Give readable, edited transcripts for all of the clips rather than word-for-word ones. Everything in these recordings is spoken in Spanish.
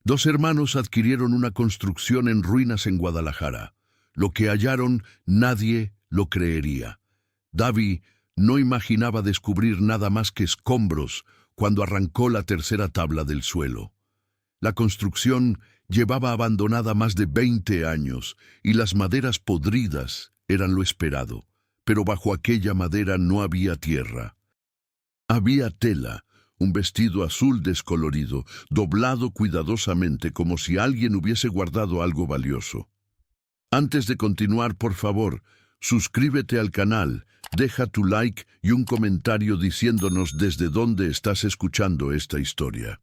Dos hermanos adquirieron una construcción en ruinas en Guadalajara. Lo que hallaron nadie lo creería. David no imaginaba descubrir nada más que escombros cuando arrancó la tercera tabla del suelo. La construcción llevaba abandonada más de 20 años y las maderas podridas eran lo esperado, pero bajo aquella madera no había tierra. Había tela, un vestido azul descolorido, doblado cuidadosamente como si alguien hubiese guardado algo valioso. Antes de continuar, por favor, suscríbete al canal, deja tu like y un comentario diciéndonos desde dónde estás escuchando esta historia.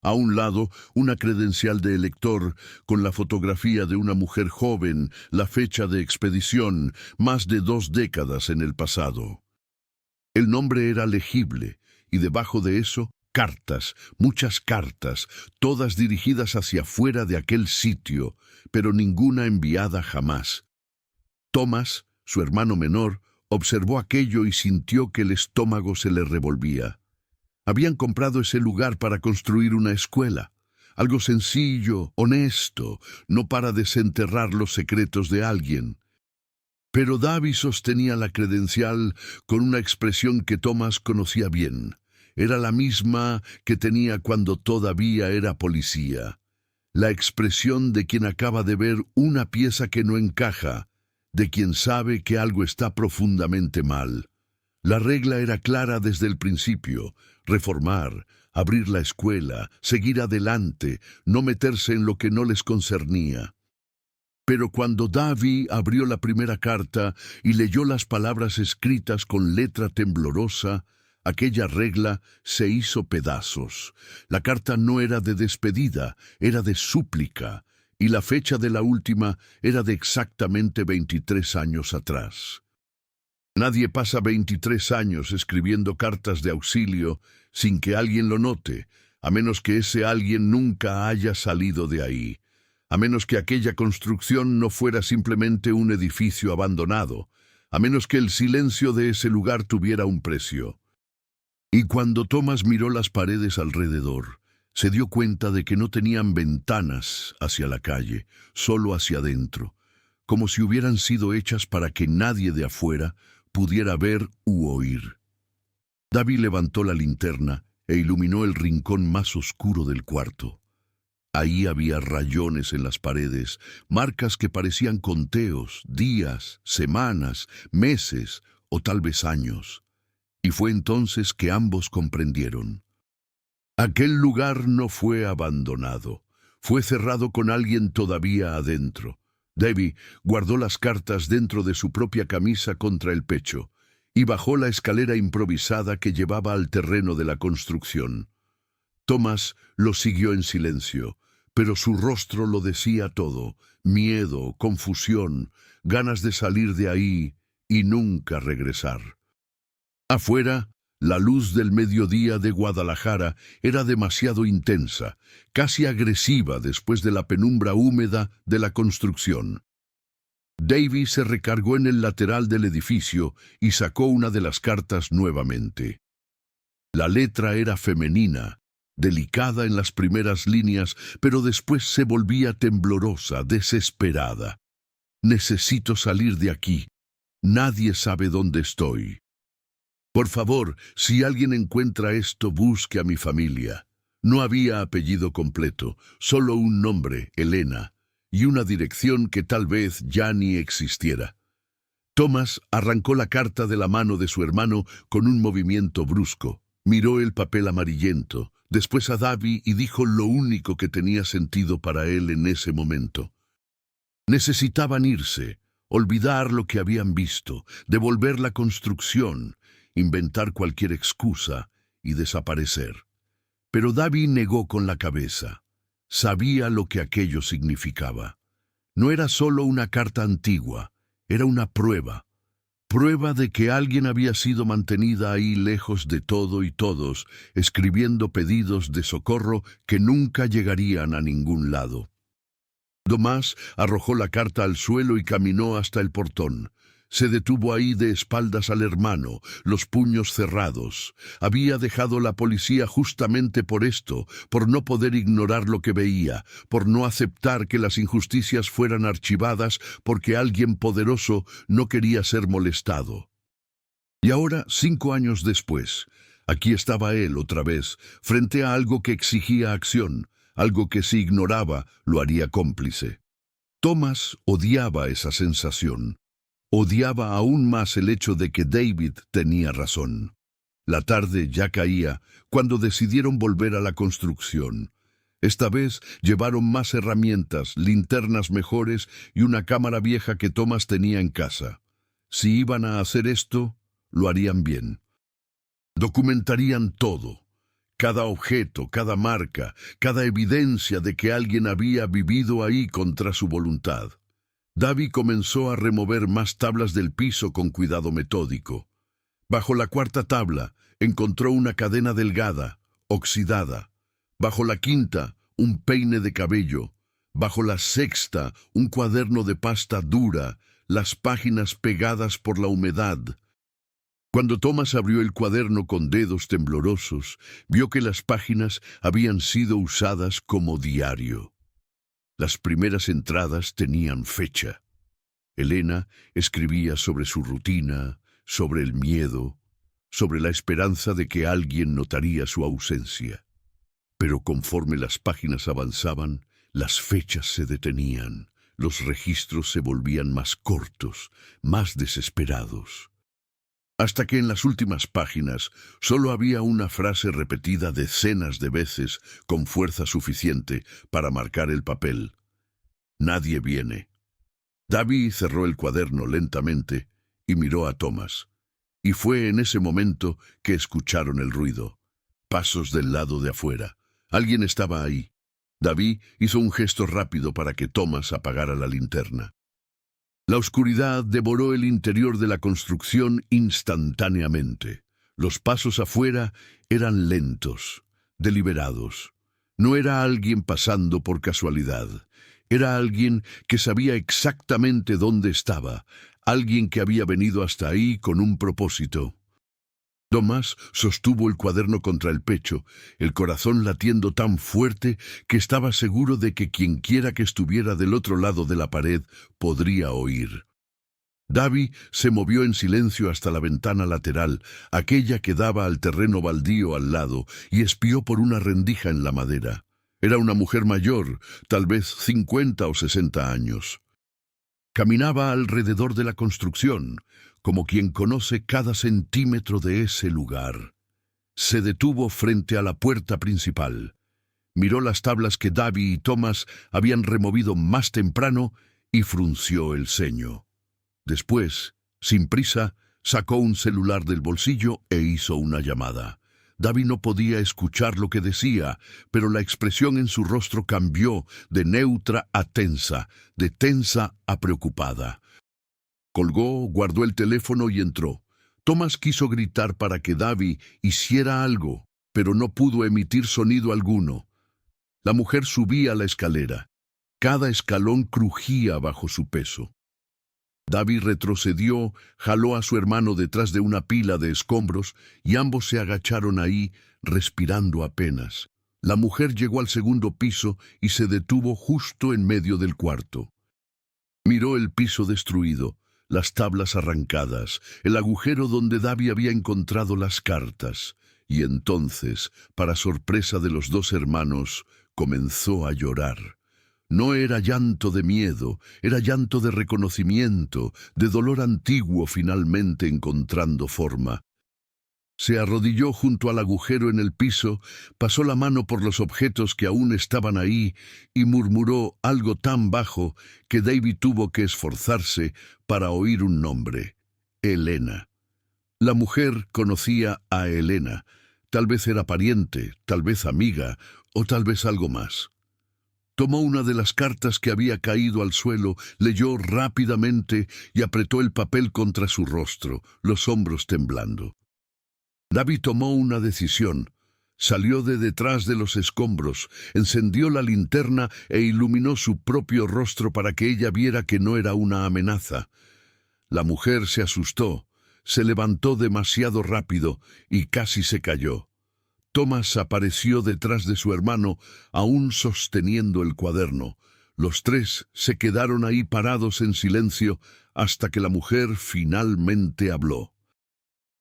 A un lado, una credencial de elector con la fotografía de una mujer joven, la fecha de expedición, más de 2 décadas en el pasado. El nombre era legible, y debajo de eso, cartas, muchas cartas, todas dirigidas hacia afuera de aquel sitio, pero ninguna enviada jamás. Thomas, su hermano menor, observó aquello y sintió que el estómago se le revolvía. Habían comprado ese lugar para construir una escuela, algo sencillo, honesto, no para desenterrar los secretos de alguien. Pero David sostenía la credencial con una expresión que Thomas conocía bien. Era la misma que tenía cuando todavía era policía. La expresión de quien acaba de ver una pieza que no encaja, de quien sabe que algo está profundamente mal. La regla era clara desde el principio: reformar, abrir la escuela, seguir adelante, no meterse en lo que no les concernía. Pero cuando David abrió la primera carta y leyó las palabras escritas con letra temblorosa, aquella regla se hizo pedazos. La carta no era de despedida, era de súplica, y la fecha de la última era de exactamente 23 años atrás. Nadie pasa 23 años escribiendo cartas de auxilio sin que alguien lo note, a menos que ese alguien nunca haya salido de ahí, a menos que aquella construcción no fuera simplemente un edificio abandonado, a menos que el silencio de ese lugar tuviera un precio. Y cuando Thomas miró las paredes alrededor, se dio cuenta de que no tenían ventanas hacia la calle, solo hacia adentro, como si hubieran sido hechas para que nadie de afuera pudiera ver u oír. David levantó la linterna e iluminó el rincón más oscuro del cuarto. Ahí había rayones en las paredes, marcas que parecían conteos, días, semanas, meses o tal vez años. Y fue entonces que ambos comprendieron. Aquel lugar no fue abandonado, fue cerrado con alguien todavía adentro. David guardó las cartas dentro de su propia camisa contra el pecho y bajó la escalera improvisada que llevaba al terreno de la construcción. Thomas lo siguió en silencio, pero su rostro lo decía todo: miedo, confusión, ganas de salir de ahí y nunca regresar. Afuera, la luz del mediodía de Guadalajara era demasiado intensa, casi agresiva después de la penumbra húmeda de la construcción. David se recargó en el lateral del edificio y sacó una de las cartas nuevamente. La letra era femenina, delicada en las primeras líneas, pero después se volvía temblorosa, desesperada. Necesito salir de aquí. Nadie sabe dónde estoy. Por favor, si alguien encuentra esto, busque a mi familia. No había apellido completo, solo un nombre, Elena, y una dirección que tal vez ya ni existiera. Thomas arrancó la carta de la mano de su hermano con un movimiento brusco. Miró el papel amarillento, después a David y dijo lo único que tenía sentido para él en ese momento. Necesitaban irse, olvidar lo que habían visto, devolver la construcción, inventar cualquier excusa y desaparecer. Pero David negó con la cabeza. Sabía lo que aquello significaba. No era solo una carta antigua, era una prueba. Prueba de que alguien había sido mantenida ahí lejos de todo y todos, escribiendo pedidos de socorro que nunca llegarían a ningún lado. Tomás arrojó la carta al suelo y caminó hasta el portón. Se detuvo ahí de espaldas al hermano, los puños cerrados. Había dejado la policía justamente por esto, por no poder ignorar lo que veía, por no aceptar que las injusticias fueran archivadas porque alguien poderoso no quería ser molestado. Y ahora, 5 años después, aquí estaba él otra vez, frente a algo que exigía acción, algo que si ignoraba lo haría cómplice. Thomas odiaba esa sensación. Odiaba aún más el hecho de que David tenía razón. La tarde ya caía cuando decidieron volver a la construcción. Esta vez llevaron más herramientas, linternas mejores y una cámara vieja que Thomas tenía en casa. Si iban a hacer esto, lo harían bien. Documentarían todo. Cada objeto, cada marca, cada evidencia de que alguien había vivido ahí contra su voluntad. Davy comenzó a remover más tablas del piso con cuidado metódico. Bajo la 4ª tabla encontró una cadena delgada, oxidada. Bajo la 5ª, un peine de cabello. Bajo la 6ª, un cuaderno de pasta dura, las páginas pegadas por la humedad. Cuando Thomas abrió el cuaderno con dedos temblorosos, vio que las páginas habían sido usadas como diario. Las primeras entradas tenían fecha. Elena escribía sobre su rutina, sobre el miedo, sobre la esperanza de que alguien notaría su ausencia. Pero conforme las páginas avanzaban, las fechas se detenían, los registros se volvían más cortos, más desesperados. Hasta que en las últimas páginas solo había una frase repetida decenas de veces con fuerza suficiente para marcar el papel. Nadie viene. Davy cerró el cuaderno lentamente y miró a Thomas. Y fue en ese momento que escucharon el ruido. Pasos del lado de afuera. Alguien estaba ahí. Davy hizo un gesto rápido para que Thomas apagara la linterna. La oscuridad devoró el interior de la construcción instantáneamente. Los pasos afuera eran lentos, deliberados. No era alguien pasando por casualidad. Era alguien que sabía exactamente dónde estaba, alguien que había venido hasta ahí con un propósito. Thomas sostuvo el cuaderno contra el pecho, el corazón latiendo tan fuerte que estaba seguro de que quienquiera que estuviera del otro lado de la pared podría oír. Davy se movió en silencio hasta la ventana lateral, aquella que daba al terreno baldío al lado, y espió por una rendija en la madera. Era una mujer mayor, tal vez 50 o 60 años. Caminaba alrededor de la construcción, como quien conoce cada centímetro de ese lugar. Se detuvo frente a la puerta principal. Miró las tablas que Davy y Thomas habían removido más temprano y frunció el ceño. Después, sin prisa, sacó un celular del bolsillo e hizo una llamada. Davy no podía escuchar lo que decía, pero la expresión en su rostro cambió de neutra a tensa, de tensa a preocupada. Colgó, guardó el teléfono y entró. Thomas quiso gritar para que Davy hiciera algo, pero no pudo emitir sonido alguno. La mujer subía la escalera. Cada escalón crujía bajo su peso. Davy retrocedió, jaló a su hermano detrás de una pila de escombros y ambos se agacharon ahí, respirando apenas. La mujer llegó al 2.º piso y se detuvo justo en medio del cuarto. Miró el piso destruido, las tablas arrancadas, el agujero donde Davy había encontrado las cartas, y entonces, para sorpresa de los dos hermanos, comenzó a llorar. No era llanto de miedo, era llanto de reconocimiento, de dolor antiguo finalmente encontrando forma. Se arrodilló junto al agujero en el piso, pasó la mano por los objetos que aún estaban ahí y murmuró algo tan bajo que Davy tuvo que esforzarse para oír un nombre: Elena. La mujer conocía a Elena. Tal vez era pariente, tal vez amiga, o tal vez algo más. Tomó una de las cartas que había caído al suelo, leyó rápidamente y apretó el papel contra su rostro, los hombros temblando. Davy tomó una decisión. Salió de detrás de los escombros, encendió la linterna e iluminó su propio rostro para que ella viera que no era una amenaza. La mujer se asustó, se levantó demasiado rápido y casi se cayó. Thomas apareció detrás de su hermano, aún sosteniendo el cuaderno. Los tres se quedaron ahí parados en silencio hasta que la mujer finalmente habló.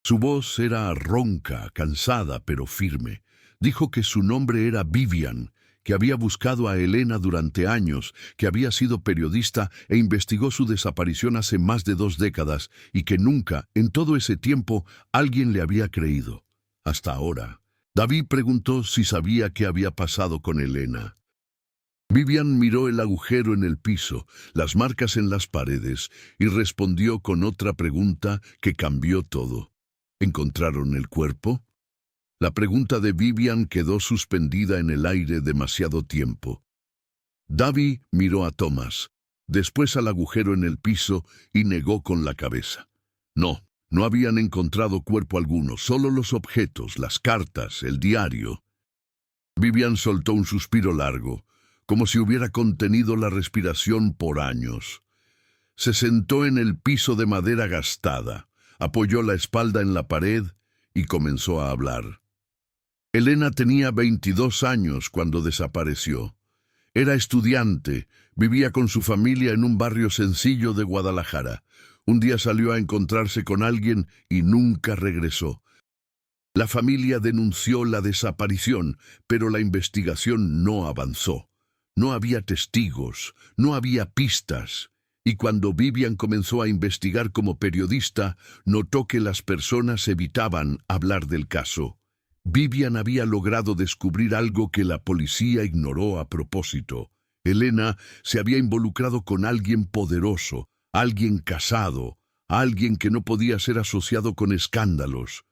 Su voz era ronca, cansada, pero firme. Dijo que su nombre era Vivian, que había buscado a Elena durante años, que había sido periodista e investigó su desaparición hace más de 2 décadas y que nunca, en todo ese tiempo, alguien le había creído. Hasta ahora. David preguntó si sabía qué había pasado con Elena. Vivian miró el agujero en el piso, las marcas en las paredes, y respondió con otra pregunta que cambió todo. ¿Encontraron el cuerpo? La pregunta de Vivian quedó suspendida en el aire demasiado tiempo. David miró a Thomas, después al agujero en el piso y negó con la cabeza. No, no habían encontrado cuerpo alguno, solo los objetos, las cartas, el diario. Vivian soltó un suspiro largo, como si hubiera contenido la respiración por años. Se sentó en el piso de madera gastada, apoyó la espalda en la pared y comenzó a hablar. Elena tenía 22 años cuando desapareció. Era estudiante, vivía con su familia en un barrio sencillo de Guadalajara. Un día salió a encontrarse con alguien y nunca regresó. La familia denunció la desaparición, pero la investigación no avanzó. No había testigos, no había pistas. Y cuando Vivian comenzó a investigar como periodista, notó que las personas evitaban hablar del caso. Vivian había logrado descubrir algo que la policía ignoró a propósito. Elena se había involucrado con alguien poderoso, alguien casado, alguien que no podía ser asociado con escándalos.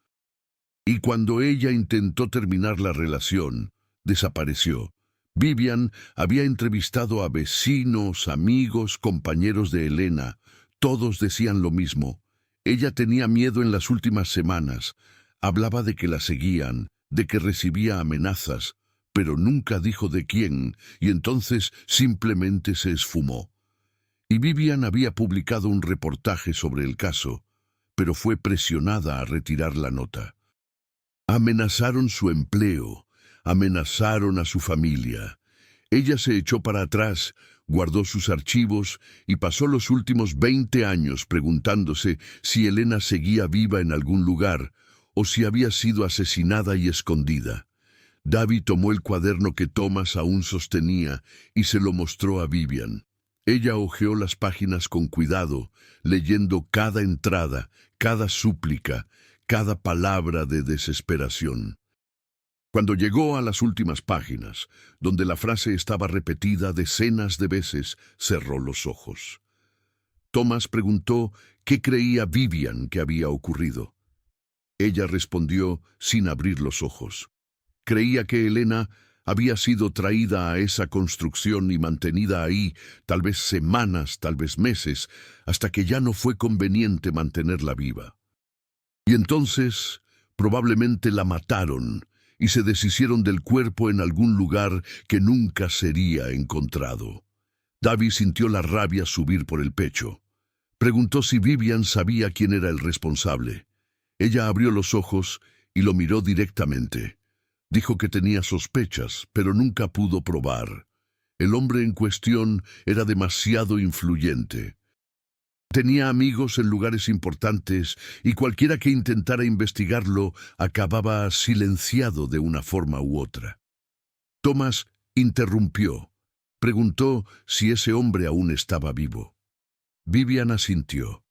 Y cuando ella intentó terminar la relación, desapareció. Vivian había entrevistado a vecinos, amigos, compañeros de Elena. Todos decían lo mismo. Ella tenía miedo en las últimas semanas. Hablaba de que la seguían, de que recibía amenazas, pero nunca dijo de quién, y entonces simplemente se esfumó. Y Vivian había publicado un reportaje sobre el caso, pero fue presionada a retirar la nota. Amenazaron su empleo, amenazaron a su familia. Ella se echó para atrás, guardó sus archivos y pasó los últimos 20 años preguntándose si Elena seguía viva en algún lugar o si había sido asesinada y escondida. David tomó el cuaderno que Thomas aún sostenía y se lo mostró a Vivian. Ella hojeó las páginas con cuidado, leyendo cada entrada, cada súplica, cada palabra de desesperación. Cuando llegó a las últimas páginas, donde la frase estaba repetida decenas de veces, cerró los ojos. Thomas preguntó qué creía Vivian que había ocurrido. Ella respondió sin abrir los ojos. Creía que Elena había sido traída a esa construcción y mantenida ahí, tal vez semanas, tal vez meses, hasta que ya no fue conveniente mantenerla viva. Y entonces, probablemente la mataron y se deshicieron del cuerpo en algún lugar que nunca sería encontrado. David sintió la rabia subir por el pecho. Preguntó si Vivian sabía quién era el responsable. Ella abrió los ojos y lo miró directamente. Dijo que tenía sospechas, pero nunca pudo probar. El hombre en cuestión era demasiado influyente. Tenía amigos en lugares importantes y cualquiera que intentara investigarlo acababa silenciado de una forma u otra. Thomas interrumpió. Preguntó si ese hombre aún estaba vivo. Vivian asintió.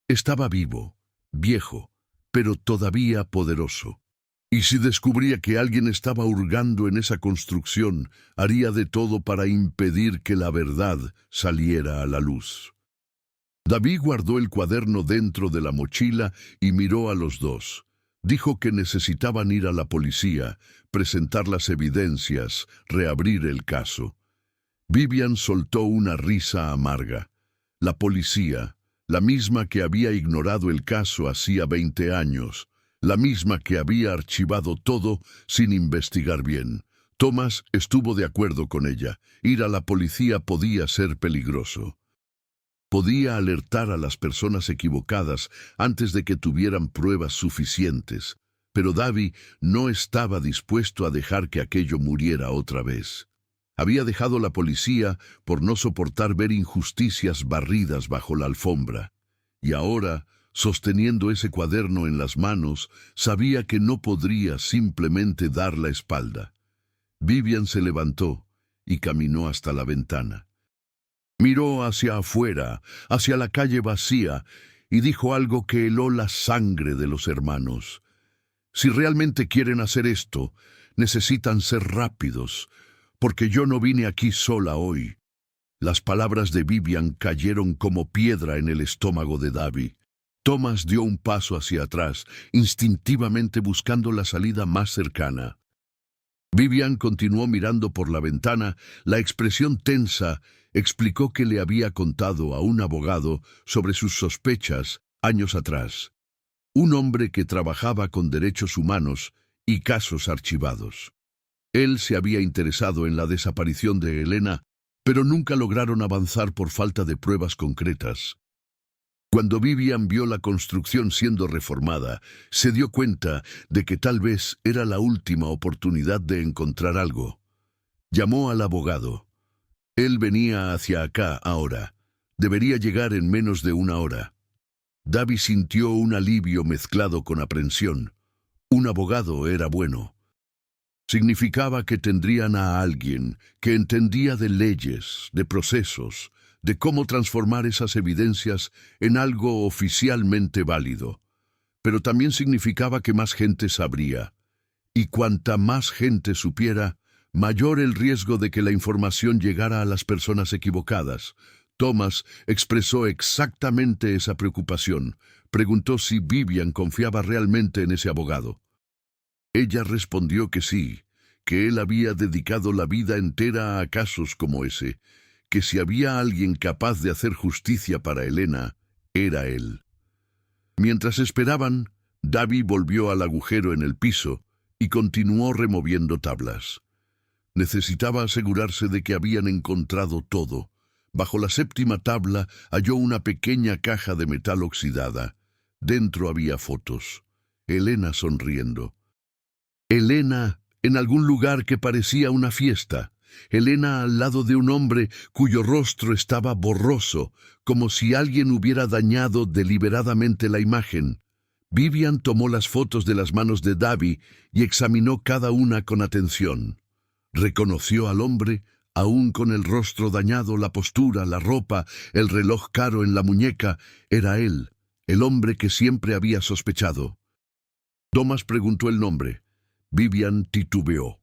Estaba vivo, viejo, pero todavía poderoso. Y si descubría que alguien estaba hurgando en esa construcción, haría de todo para impedir que la verdad saliera a la luz. David guardó el cuaderno dentro de la mochila y miró a los dos. Dijo que necesitaban ir a la policía, presentar las evidencias, reabrir el caso. Vivian soltó una risa amarga. La policía, la misma que había ignorado el caso hacía 20 años, la misma que había archivado todo sin investigar bien. Thomas estuvo de acuerdo con ella. Ir a la policía podía ser peligroso. Podía alertar a las personas equivocadas antes de que tuvieran pruebas suficientes, pero Davy no estaba dispuesto a dejar que aquello muriera otra vez. Había dejado la policía por no soportar ver injusticias barridas bajo la alfombra, y ahora, sosteniendo ese cuaderno en las manos, sabía que no podría simplemente dar la espalda. Vivian se levantó y caminó hasta la ventana. Miró hacia afuera, hacia la calle vacía, y dijo algo que heló la sangre de los hermanos. Si realmente quieren hacer esto, necesitan ser rápidos, porque yo no vine aquí sola hoy. Las palabras de Vivian cayeron como piedra en el estómago de Davy. Thomas dio un paso hacia atrás, instintivamente buscando la salida más cercana. Vivian continuó mirando por la ventana. La expresión tensa explicó que le había contado a un abogado sobre sus sospechas años atrás. Un hombre que trabajaba con derechos humanos y casos archivados. Él se había interesado en la desaparición de Elena, pero nunca lograron avanzar por falta de pruebas concretas. Cuando Vivian vio la construcción siendo reformada, se dio cuenta de que tal vez era la última oportunidad de encontrar algo. Llamó al abogado. Él venía hacia acá ahora. Debería llegar en menos de una hora. Davy sintió un alivio mezclado con aprensión. Un abogado era bueno. Significaba que tendrían a alguien que entendía de leyes, de procesos, de cómo transformar esas evidencias en algo oficialmente válido. Pero también significaba que más gente sabría. Y cuanta más gente supiera, mayor el riesgo de que la información llegara a las personas equivocadas. Thomas expresó exactamente esa preocupación. Preguntó si Vivian confiaba realmente en ese abogado. Ella respondió que sí, que él había dedicado la vida entera a casos como ese, que si había alguien capaz de hacer justicia para Elena, era él. Mientras esperaban, Davy volvió al agujero en el piso y continuó removiendo tablas. Necesitaba asegurarse de que habían encontrado todo. Bajo la séptima tabla halló una pequeña caja de metal oxidada. Dentro había fotos. Elena sonriendo. Elena en algún lugar que parecía una fiesta. Elena al lado de un hombre cuyo rostro estaba borroso, como si alguien hubiera dañado deliberadamente la imagen. Vivian tomó las fotos de las manos de Davy y examinó cada una con atención. Reconoció al hombre, aún con el rostro dañado, la postura, la ropa, el reloj caro en la muñeca. Era él, el hombre que siempre había sospechado. Thomas preguntó el nombre. Vivian titubeó.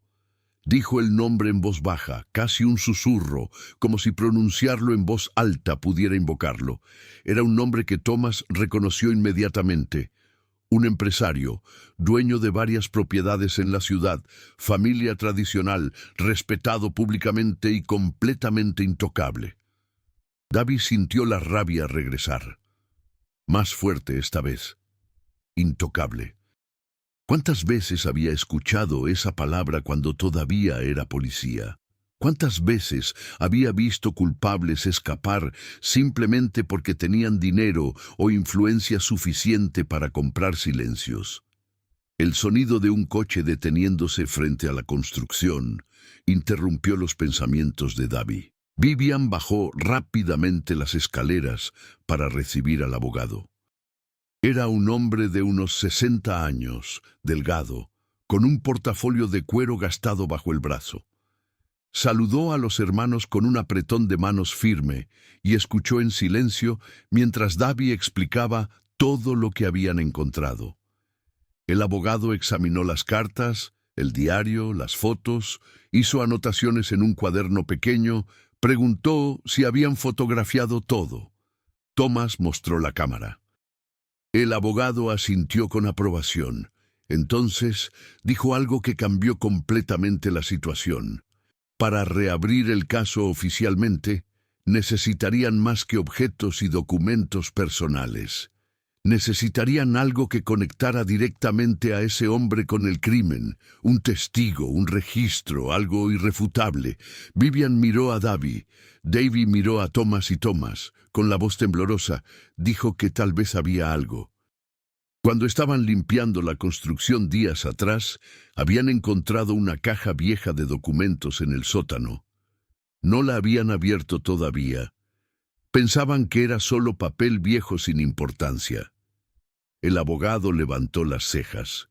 Dijo el nombre en voz baja, casi un susurro, como si pronunciarlo en voz alta pudiera invocarlo. Era un nombre que Thomas reconoció inmediatamente. Un empresario, dueño de varias propiedades en la ciudad, familia tradicional, respetado públicamente y completamente intocable. Davy sintió la rabia regresar. Más fuerte esta vez. Intocable. ¿Cuántas veces había escuchado esa palabra cuando todavía era policía? ¿Cuántas veces había visto culpables escapar simplemente porque tenían dinero o influencia suficiente para comprar silencios? El sonido de un coche deteniéndose frente a la construcción interrumpió los pensamientos de Davy. Vivian bajó rápidamente las escaleras para recibir al abogado. Era un hombre de unos 60 años, delgado, con un portafolio de cuero gastado bajo el brazo. Saludó a los hermanos con un apretón de manos firme y escuchó en silencio mientras Davy explicaba todo lo que habían encontrado. El abogado examinó las cartas, el diario, las fotos, hizo anotaciones en un cuaderno pequeño, preguntó si habían fotografiado todo. Thomas mostró la cámara. El abogado asintió con aprobación. Entonces dijo algo que cambió completamente la situación. Para reabrir el caso oficialmente, necesitarían más que objetos y documentos personales. Necesitarían algo que conectara directamente a ese hombre con el crimen, un testigo, un registro, algo irrefutable. Vivian miró a Davy miró a Thomas y Thomas, con la voz temblorosa, dijo que tal vez había algo. Cuando estaban limpiando la construcción días atrás, habían encontrado una caja vieja de documentos en el sótano. No la habían abierto todavía. Pensaban que era solo papel viejo sin importancia. El abogado levantó las cejas.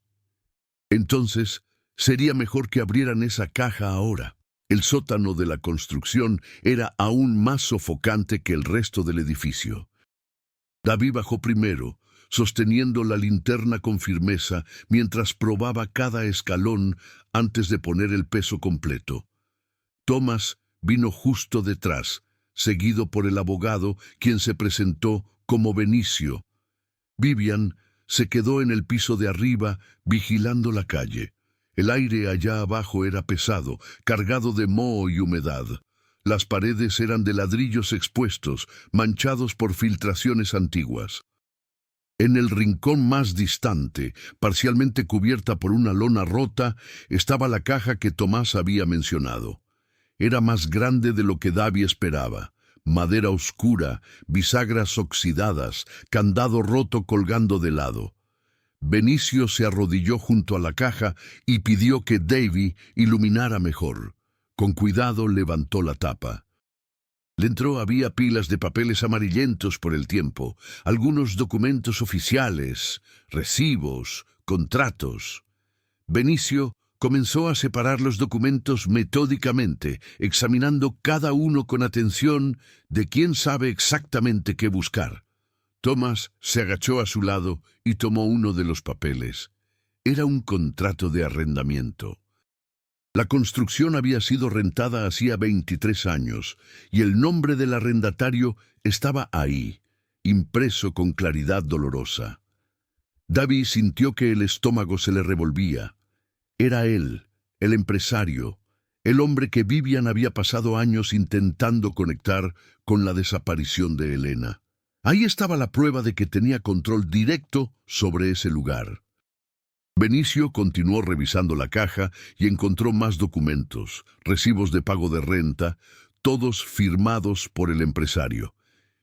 Entonces, sería mejor que abrieran esa caja ahora. El sótano de la construcción era aún más sofocante que el resto del edificio. David bajó primero, sosteniendo la linterna con firmeza mientras probaba cada escalón antes de poner el peso completo. Thomas vino justo detrás, seguido por el abogado, quien se presentó como Benicio. Vivian se quedó en el piso de arriba, vigilando la calle. El aire allá abajo era pesado, cargado de moho y humedad. Las paredes eran de ladrillos expuestos, manchados por filtraciones antiguas. En el rincón más distante, parcialmente cubierta por una lona rota, estaba la caja que Tomás había mencionado. Era más grande de lo que Davy esperaba. Madera oscura, bisagras oxidadas, candado roto colgando de lado. Benicio se arrodilló junto a la caja y pidió que Davy iluminara mejor. Con cuidado levantó la tapa. Dentro había pilas de papeles amarillentos por el tiempo, algunos documentos oficiales, recibos, contratos. Benicio comenzó a separar los documentos metódicamente, examinando cada uno con atención de quién sabe exactamente qué buscar. Thomas se agachó a su lado y tomó uno de los papeles. Era un contrato de arrendamiento. La construcción había sido rentada hacía 23 años, y el nombre del arrendatario estaba ahí, impreso con claridad dolorosa. Davy sintió que el estómago se le revolvía. Era él, el empresario, el hombre que Vivian había pasado años intentando conectar con la desaparición de Elena. Ahí estaba la prueba de que tenía control directo sobre ese lugar. Benicio continuó revisando la caja y encontró más documentos, recibos de pago de renta, todos firmados por el empresario.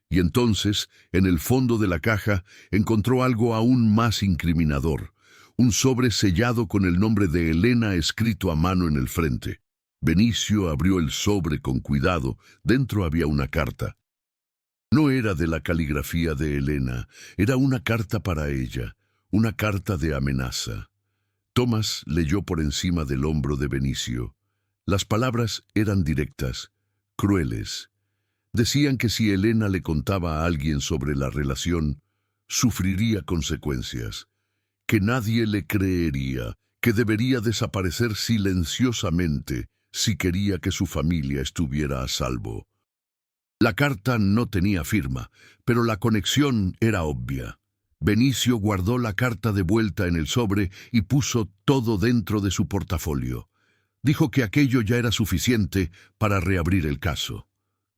Y entonces, en el fondo de la caja, encontró algo aún más incriminador. Un sobre sellado con el nombre de Elena escrito a mano en el frente. Benicio abrió el sobre con cuidado. Dentro había una carta. No era de la caligrafía de Elena, era una carta para ella, una carta de amenaza. Thomas leyó por encima del hombro de Benicio. Las palabras eran directas, crueles. Decían que si Elena le contaba a alguien sobre la relación, sufriría consecuencias, que nadie le creería, que debería desaparecer silenciosamente si quería que su familia estuviera a salvo. La carta no tenía firma, pero la conexión era obvia. Benicio guardó la carta de vuelta en el sobre y puso todo dentro de su portafolio. Dijo que aquello ya era suficiente para reabrir el caso.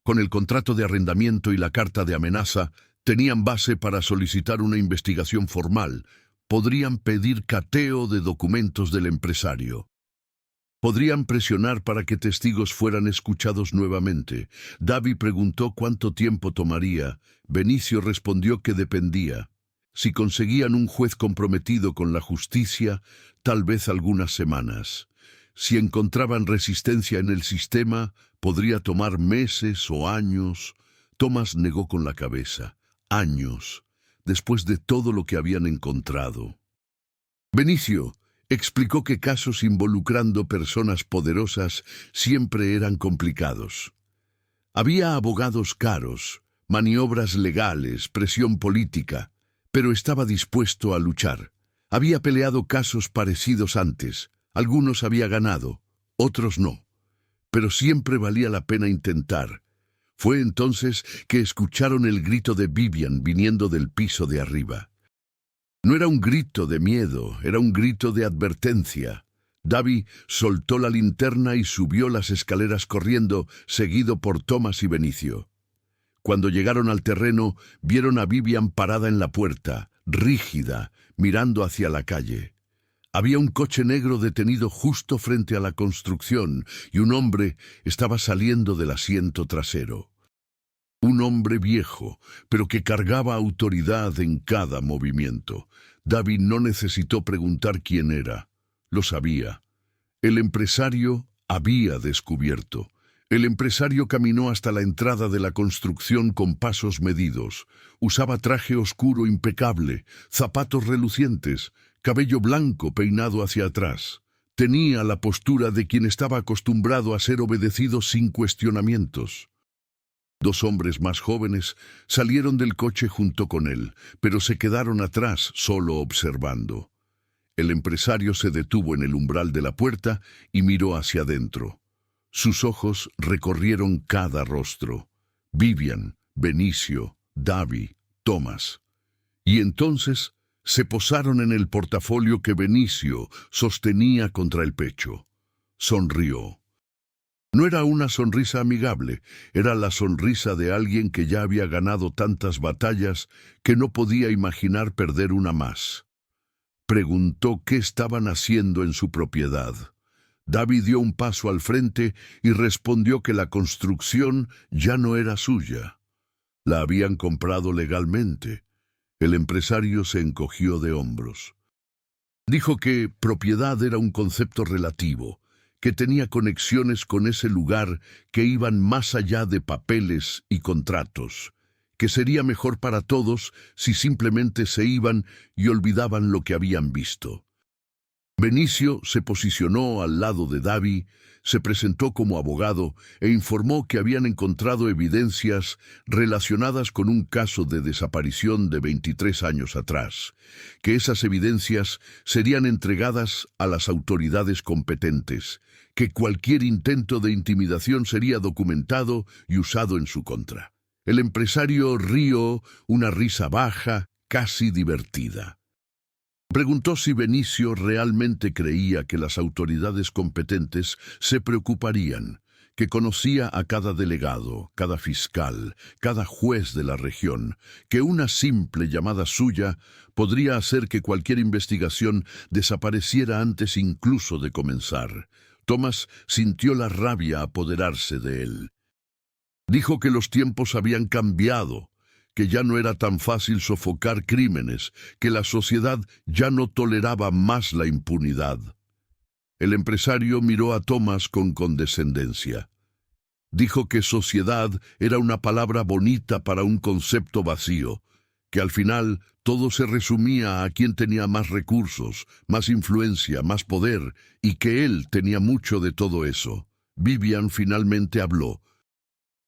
Con el contrato de arrendamiento y la carta de amenaza, tenían base para solicitar una investigación formal. Podrían pedir cateo de documentos del empresario. Podrían presionar para que testigos fueran escuchados nuevamente. Davy preguntó cuánto tiempo tomaría. Benicio respondió que dependía. Si conseguían un juez comprometido con la justicia, tal vez algunas semanas. Si encontraban resistencia en el sistema, podría tomar meses o años. Thomas negó con la cabeza. Años, después de todo lo que habían encontrado. Benicio explicó que casos involucrando personas poderosas siempre eran complicados. Había abogados caros, maniobras legales, presión política, pero estaba dispuesto a luchar. Había peleado casos parecidos antes, algunos había ganado, otros no, pero siempre valía la pena intentar. Fue entonces que escucharon el grito de Vivian viniendo del piso de arriba. No era un grito de miedo, era un grito de advertencia. Davy soltó la linterna y subió las escaleras corriendo, seguido por Thomas y Benicio. Cuando llegaron al terreno, vieron a Vivian parada en la puerta, rígida, mirando hacia la calle. Había un coche negro detenido justo frente a la construcción y un hombre estaba saliendo del asiento trasero. Un hombre viejo, pero que cargaba autoridad en cada movimiento. David no necesitó preguntar quién era. Lo sabía. El empresario había descubierto. El empresario caminó hasta la entrada de la construcción con pasos medidos. Usaba traje oscuro impecable, zapatos relucientes, cabello blanco peinado hacia atrás. Tenía la postura de quien estaba acostumbrado a ser obedecido sin cuestionamientos. Dos hombres más jóvenes salieron del coche junto con él, pero se quedaron atrás solo observando. El empresario se detuvo en el umbral de la puerta y miró hacia adentro. Sus ojos recorrieron cada rostro. Vivian, Benicio, Davi, Thomas. Y entonces se posaron en el portafolio que Benicio sostenía contra el pecho. Sonrió. No era una sonrisa amigable, era la sonrisa de alguien que ya había ganado tantas batallas que no podía imaginar perder una más. Preguntó qué estaban haciendo en su propiedad. David dio un paso al frente y respondió que la construcción ya no era suya. La habían comprado legalmente. El empresario se encogió de hombros. Dijo que propiedad era un concepto relativo, que tenía conexiones con ese lugar que iban más allá de papeles y contratos, que sería mejor para todos si simplemente se iban y olvidaban lo que habían visto. Benicio se posicionó al lado de Davi, se presentó como abogado e informó que habían encontrado evidencias relacionadas con un caso de desaparición de 23 años atrás, que esas evidencias serían entregadas a las autoridades competentes, que cualquier intento de intimidación sería documentado y usado en su contra. El empresario rió una risa baja, casi divertida. Preguntó si Benicio realmente creía que las autoridades competentes se preocuparían, que conocía a cada delegado, cada fiscal, cada juez de la región, que una simple llamada suya podría hacer que cualquier investigación desapareciera antes incluso de comenzar. Thomas sintió la rabia apoderarse de él. Dijo que los tiempos habían cambiado, que ya no era tan fácil sofocar crímenes, que la sociedad ya no toleraba más la impunidad. El empresario miró a Thomas con condescendencia. Dijo que sociedad era una palabra bonita para un concepto vacío, que al final todo se resumía a quien tenía más recursos, más influencia, más poder, y que él tenía mucho de todo eso. Vivian finalmente habló.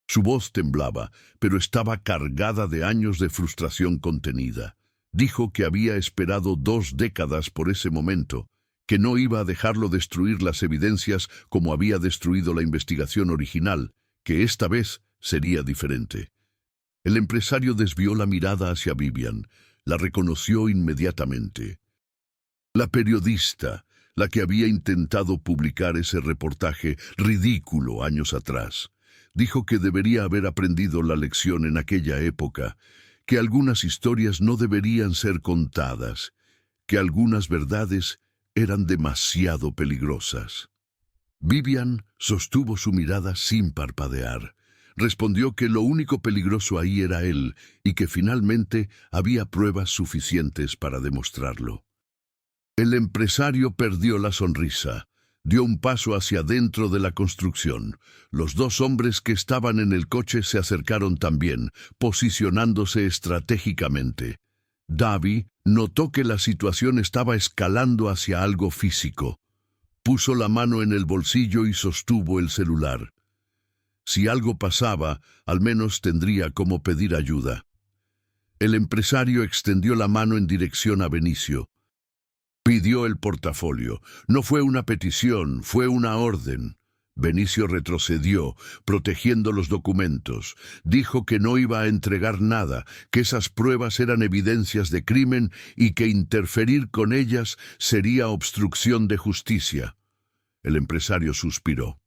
Su voz temblaba, pero estaba cargada de años de frustración contenida. Dijo que había esperado 2 décadas por ese momento, que no iba a dejarlo destruir las evidencias como había destruido la investigación original, que esta vez sería diferente. El empresario desvió la mirada hacia Vivian. La reconoció inmediatamente. La periodista, la que había intentado publicar ese reportaje ridículo años atrás. Dijo que debería haber aprendido la lección en aquella época, que algunas historias no deberían ser contadas, que algunas verdades eran demasiado peligrosas. Vivian sostuvo su mirada sin parpadear. Respondió que lo único peligroso ahí era él y que finalmente había pruebas suficientes para demostrarlo. El empresario perdió la sonrisa. Dio un paso hacia dentro de la construcción. Los 2 hombres que estaban en el coche se acercaron también, posicionándose estratégicamente. Davi notó que la situación estaba escalando hacia algo físico. Puso la mano en el bolsillo y sostuvo el celular. Si algo pasaba, al menos tendría cómo pedir ayuda. El empresario extendió la mano en dirección a Benicio. Pidió el portafolio. No fue una petición, fue una orden. Benicio retrocedió, protegiendo los documentos. Dijo que no iba a entregar nada, que esas pruebas eran evidencias de crimen y que interferir con ellas sería obstrucción de justicia. El empresario suspiró.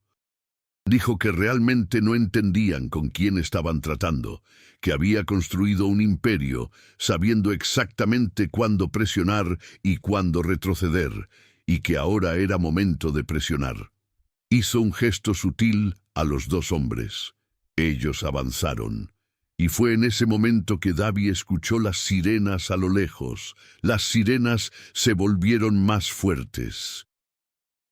Dijo que realmente no entendían con quién estaban tratando, que había construido un imperio, sabiendo exactamente cuándo presionar y cuándo retroceder, y que ahora era momento de presionar. Hizo un gesto sutil a los dos hombres. Ellos avanzaron. Y fue en ese momento que Davy escuchó las sirenas a lo lejos. Las sirenas se volvieron más fuertes.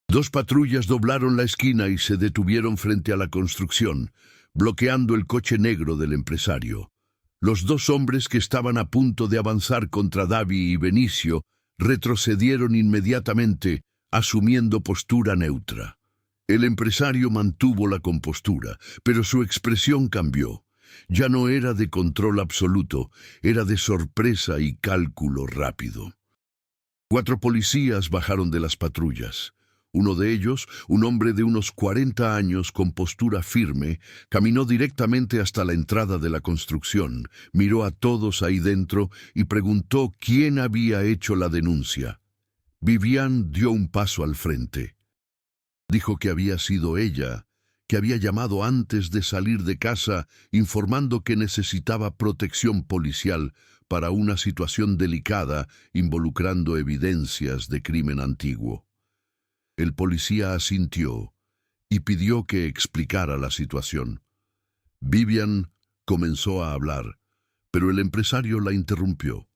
Dos patrullas doblaron la esquina y se detuvieron frente a la construcción, bloqueando el coche negro del empresario. Los dos hombres que estaban a punto de avanzar contra Davy y Benicio retrocedieron inmediatamente, asumiendo postura neutra. El empresario mantuvo la compostura, pero su expresión cambió. Ya no era de control absoluto, era de sorpresa y cálculo rápido. 4 policías bajaron de las patrullas. Uno de ellos, un hombre de unos 40 años con postura firme, caminó directamente hasta la entrada de la construcción, miró a todos ahí dentro y preguntó quién había hecho la denuncia. Vivian dio un paso al frente. Dijo que había sido ella, que había llamado antes de salir de casa informando que necesitaba protección policial para una situación delicada involucrando evidencias de crimen antiguo. El policía asintió y pidió que explicara la situación. Vivian comenzó a hablar, pero el empresario la interrumpió.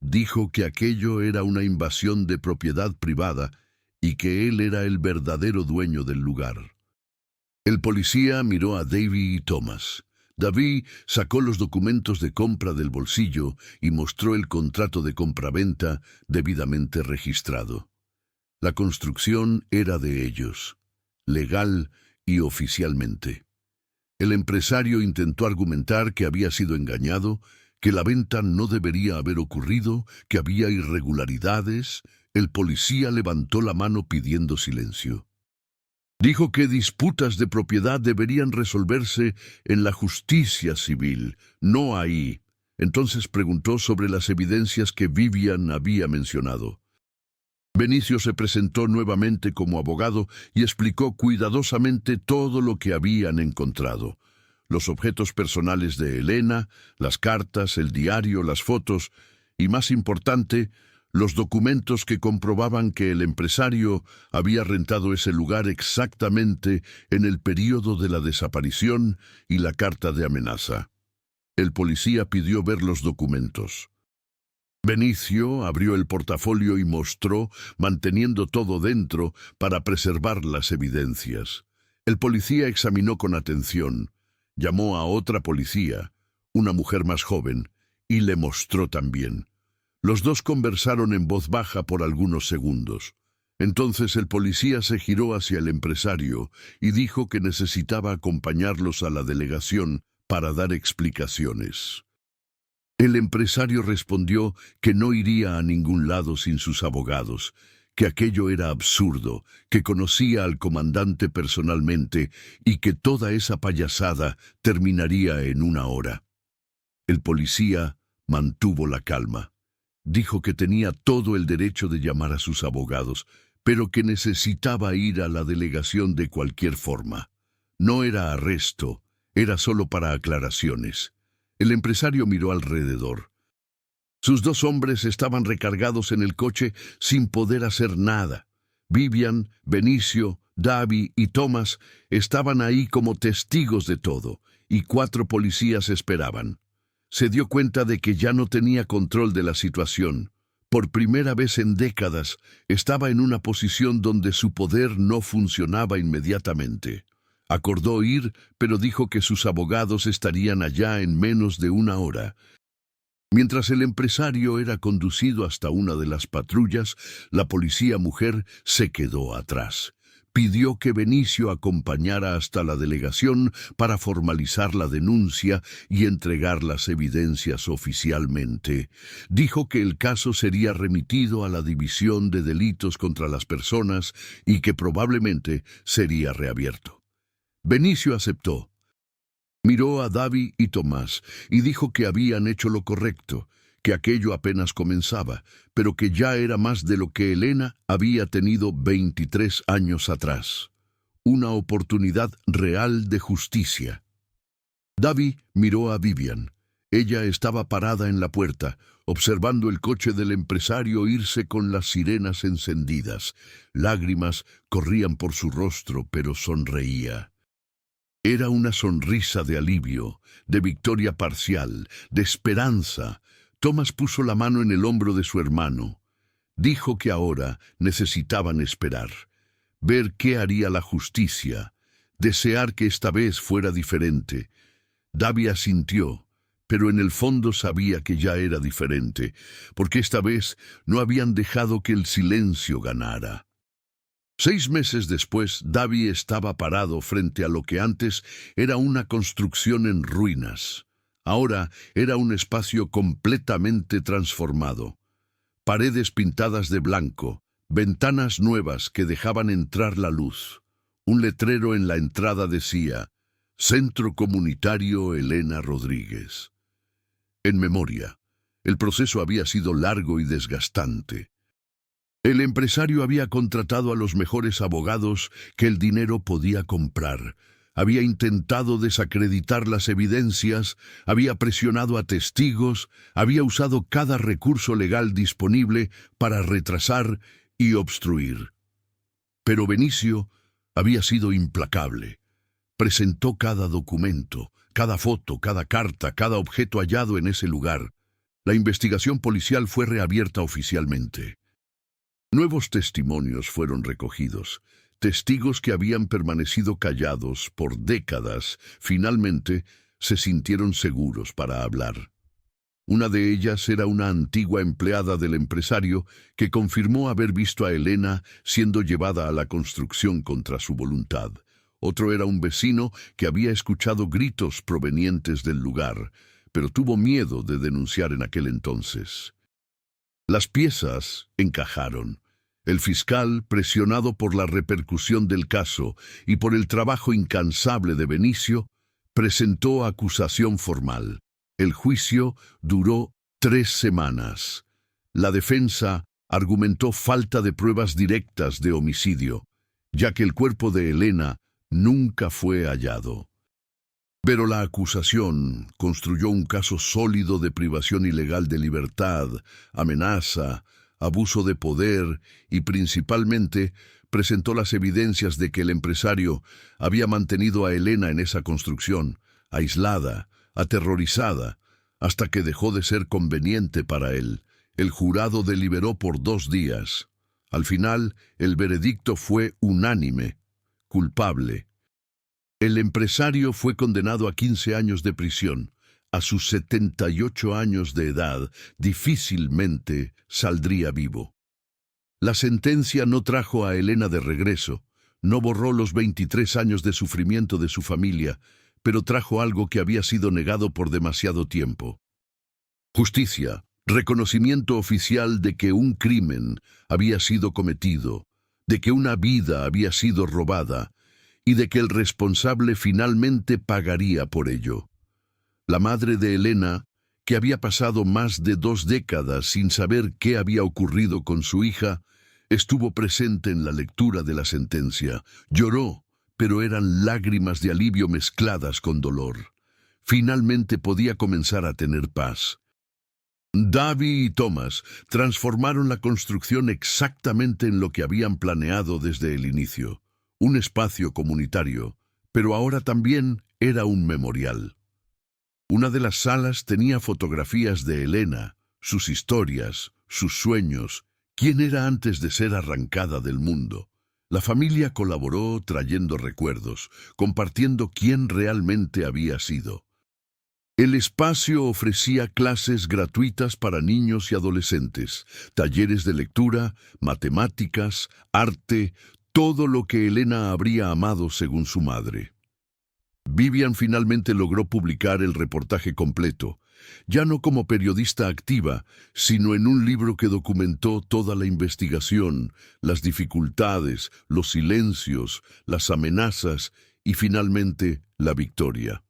Dijo que aquello era una invasión de propiedad privada y que él era el verdadero dueño del lugar. El policía miró a Davy y Thomas. Davy sacó los documentos de compra del bolsillo y mostró el contrato de compraventa debidamente registrado. La construcción era de ellos, legal y oficialmente. El empresario intentó argumentar que había sido engañado, que la venta no debería haber ocurrido, que había irregularidades. El policía levantó la mano pidiendo silencio. Dijo que disputas de propiedad deberían resolverse en la justicia civil, no ahí. Entonces preguntó sobre las evidencias que Vivian había mencionado. Benicio se presentó nuevamente como abogado y explicó cuidadosamente todo lo que habían encontrado. Los objetos personales de Elena, las cartas, el diario, las fotos y, más importante, los documentos que comprobaban que el empresario había rentado ese lugar exactamente en el período de la desaparición y la carta de amenaza. El policía pidió ver los documentos. Benicio abrió el portafolio y mostró, manteniendo todo dentro para preservar las evidencias. El policía examinó con atención, llamó a otra policía, una mujer más joven, y le mostró también. Los dos conversaron en voz baja por algunos segundos. Entonces el policía se giró hacia el empresario y dijo que necesitaba acompañarlos a la delegación para dar explicaciones. El empresario respondió que no iría a ningún lado sin sus abogados, que aquello era absurdo, que conocía al comandante personalmente y que toda esa payasada terminaría en una hora. El policía mantuvo la calma. Dijo que tenía todo el derecho de llamar a sus abogados, pero que necesitaba ir a la delegación de cualquier forma. No era arresto, era solo para aclaraciones. El empresario miró alrededor. Sus dos hombres estaban recargados en el coche sin poder hacer nada. Vivian, Benicio, Davy y Thomas estaban ahí como testigos de todo, y 4 policías esperaban. Se dio cuenta de que ya no tenía control de la situación. Por primera vez en décadas, estaba en una posición donde su poder no funcionaba inmediatamente. Acordó ir, pero dijo que sus abogados estarían allá en menos de una hora. Mientras el empresario era conducido hasta una de las patrullas, la policía mujer se quedó atrás. Pidió que Benicio acompañara hasta la delegación para formalizar la denuncia y entregar las evidencias oficialmente. Dijo que el caso sería remitido a la División de Delitos contra las Personas y que probablemente sería reabierto. Benicio aceptó. Miró a Davy y Tomás y dijo que habían hecho lo correcto, que aquello apenas comenzaba, pero que ya era más de lo que Elena había tenido 23 años atrás. una oportunidad real de justicia. Davy miró a Vivian. Ella estaba parada en la puerta, observando el coche del empresario irse con las sirenas encendidas. Lágrimas corrían por su rostro, pero sonreía. Era una sonrisa de alivio, de victoria parcial, de esperanza. Thomas puso la mano en el hombro de su hermano. Dijo que ahora necesitaban esperar, ver qué haría la justicia, desear que esta vez fuera diferente. Davy asintió, pero en el fondo sabía que ya era diferente, porque esta vez no habían dejado que el silencio ganara. 6 meses después, Davy estaba parado frente a lo que antes era una construcción en ruinas. Ahora era un espacio completamente transformado. Paredes pintadas de blanco, ventanas nuevas que dejaban entrar la luz. Un letrero en la entrada decía: Centro Comunitario Elena Rodríguez. En memoria, el proceso había sido largo y desgastante. El empresario había contratado a los mejores abogados que el dinero podía comprar. Había intentado desacreditar las evidencias, había presionado a testigos, había usado cada recurso legal disponible para retrasar y obstruir. Pero Benicio había sido implacable. Presentó cada documento, cada foto, cada carta, cada objeto hallado en ese lugar. La investigación policial fue reabierta oficialmente. Nuevos testimonios fueron recogidos. Testigos que habían permanecido callados por décadas, finalmente se sintieron seguros para hablar. Una de ellas era una antigua empleada del empresario que confirmó haber visto a Elena siendo llevada a la construcción contra su voluntad. Otro era un vecino que había escuchado gritos provenientes del lugar, pero tuvo miedo de denunciar en aquel entonces. Las piezas encajaron. El fiscal, presionado por la repercusión del caso y por el trabajo incansable de Benicio, presentó acusación formal. El juicio duró 3 semanas. La defensa argumentó falta de pruebas directas de homicidio, ya que el cuerpo de Elena nunca fue hallado. Pero la acusación construyó un caso sólido de privación ilegal de libertad, amenaza, abuso de poder y principalmente presentó las evidencias de que el empresario había mantenido a Elena en esa construcción, aislada, aterrorizada, hasta que dejó de ser conveniente para él. El jurado deliberó por 2 días. Al final, el veredicto fue unánime: culpable. El empresario fue condenado a 15 años de prisión. A sus 78 años de edad, difícilmente saldría vivo. La sentencia no trajo a Elena de regreso, no borró los 23 años de sufrimiento de su familia, pero trajo algo que había sido negado por demasiado tiempo. Justicia, reconocimiento oficial de que un crimen había sido cometido, de que una vida había sido robada y de que el responsable finalmente pagaría por ello. La madre de Elena, que había pasado más de 2 décadas sin saber qué había ocurrido con su hija, estuvo presente en la lectura de la sentencia. Lloró, pero eran lágrimas de alivio mezcladas con dolor. Finalmente podía comenzar a tener paz. Davy y Thomas transformaron la construcción exactamente en lo que habían planeado desde el inicio. Un espacio comunitario, pero ahora también era un memorial. Una de las salas tenía fotografías de Elena, sus historias, sus sueños, quién era antes de ser arrancada del mundo. La familia colaboró trayendo recuerdos, compartiendo quién realmente había sido. El espacio ofrecía clases gratuitas para niños y adolescentes, talleres de lectura, matemáticas, arte, todo lo que Elena habría amado según su madre. Vivian finalmente logró publicar el reportaje completo, ya no como periodista activa, sino en un libro que documentó toda la investigación, las dificultades, los silencios, las amenazas y finalmente la victoria.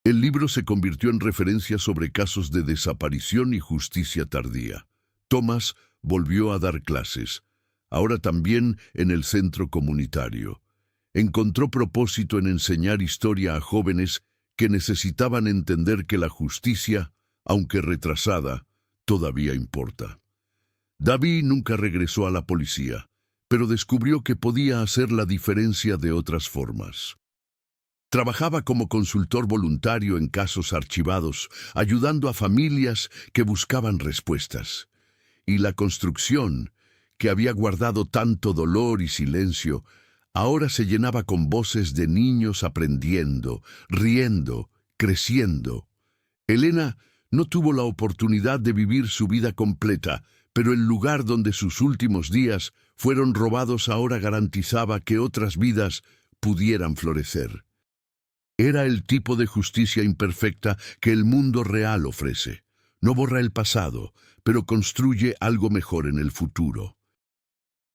El libro se convirtió en referencia sobre casos de desaparición y justicia tardía. Thomas volvió a dar clases, ahora también en el centro comunitario. Encontró propósito en enseñar historia a jóvenes que necesitaban entender que la justicia, aunque retrasada, todavía importa. David nunca regresó a la policía, pero descubrió que podía hacer la diferencia de otras formas. Trabajaba como consultor voluntario en casos archivados, ayudando a familias que buscaban respuestas. Y la construcción, que había guardado tanto dolor y silencio, ahora se llenaba con voces de niños aprendiendo, riendo, creciendo. Elena no tuvo la oportunidad de vivir su vida completa, pero el lugar donde sus últimos días fueron robados ahora garantizaba que otras vidas pudieran florecer. Era el tipo de justicia imperfecta que el mundo real ofrece. No borra el pasado, pero construye algo mejor en el futuro.